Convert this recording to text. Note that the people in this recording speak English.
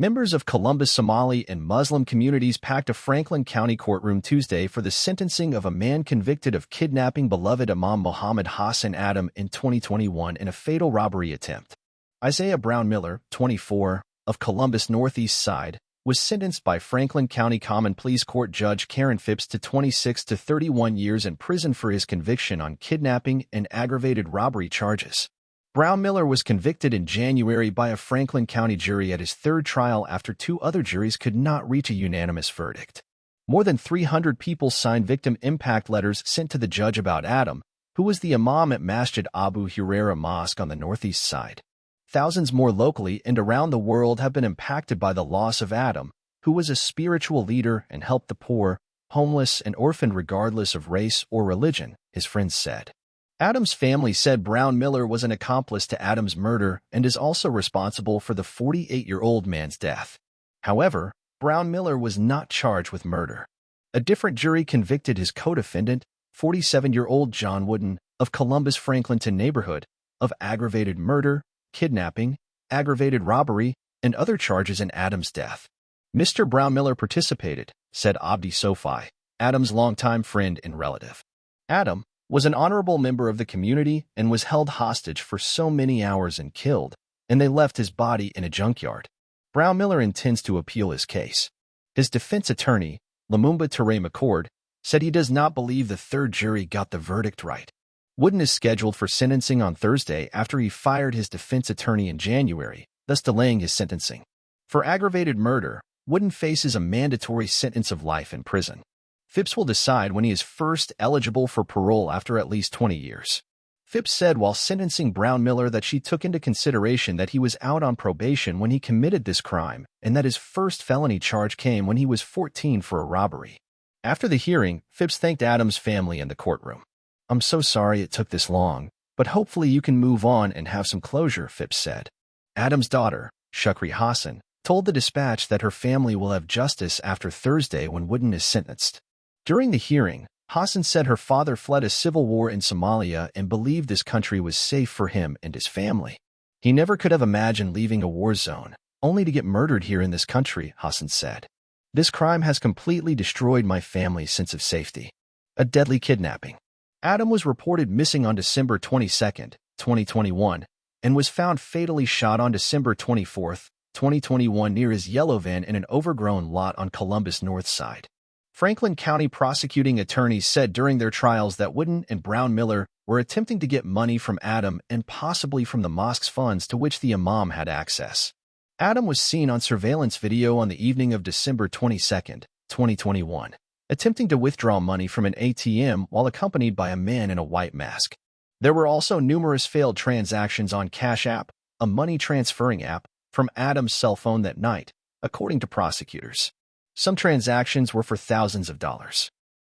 Members of Columbus Somali and Muslim communities packed a Franklin County courtroom Tuesday for the sentencing of a man convicted of kidnapping beloved Imam Mohamed Hassan Adam in 2021 in a fatal robbery attempt. Isaiah Brown Miller, 24, of Columbus Northeast Side, was sentenced by Franklin County Common Pleas Court Judge Karen Phipps to 26 to 31 years in prison for his conviction on kidnapping and aggravated robbery charges. Brown Miller was convicted in January by a Franklin County jury at his third trial after two other juries could not reach a unanimous verdict. More than 300 people signed victim impact letters sent to the judge about Adam, who was the imam at Masjid Abu Hurairah Mosque on the northeast side. Thousands more locally and around the world have been impacted by the loss of Adam, who was a spiritual leader and helped the poor, homeless, and orphaned regardless of race or religion, his friends said. Adam's family said Brown Miller was an accomplice to Adam's murder and is also responsible for the 48-year-old man's death. However, Brown Miller was not charged with murder. A different jury convicted his co-defendant, 47-year-old John Wooden, of Columbus Franklinton neighborhood, of aggravated murder, kidnapping, aggravated robbery, and other charges in Adam's death. Mr. Brown Miller participated, said Abdi Sofi, Adam's longtime friend and relative. Adam was an honorable member of the community and was held hostage for so many hours and killed, and they left his body in a junkyard. Brown Miller intends to appeal his case. His defense attorney, Lumumba Ture McCord, said he does not believe the third jury got the verdict right. Wooden is scheduled for sentencing on Thursday after he fired his defense attorney in January, thus delaying his sentencing. For aggravated murder, Wooden faces a mandatory sentence of life in prison. Phipps will decide when he is first eligible for parole after at least 20 years. Phipps said while sentencing Brown Miller that she took into consideration that he was out on probation when he committed this crime and that his first felony charge came when he was 14 for a robbery. After the hearing, Phipps thanked Adam's family in the courtroom. "I'm so sorry it took this long, but hopefully you can move on and have some closure," Phipps said. Adam's daughter, Shukri Hassan, told the Dispatch that her family will have justice after Thursday when Wooden is sentenced. During the hearing, Hassan said her father fled a civil war in Somalia and believed this country was safe for him and his family. "He never could have imagined leaving a war zone, only to get murdered here in this country," Hassan said. "This crime has completely destroyed my family's sense of safety." A deadly kidnapping. Adam was reported missing on December 22, 2021, and was found fatally shot on December 24, 2021 near his yellow van in an overgrown lot on Columbus North Side. Franklin County prosecuting attorneys said during their trials that Wooden and Brown Miller were attempting to get money from Adam and possibly from the mosque's funds to which the imam had access. Adam was seen on surveillance video on the evening of December 22, 2021, attempting to withdraw money from an ATM while accompanied by a man in a white mask. There were also numerous failed transactions on Cash App, a money transferring app, from Adam's cell phone that night, according to prosecutors. Some transactions were for thousands of dollars.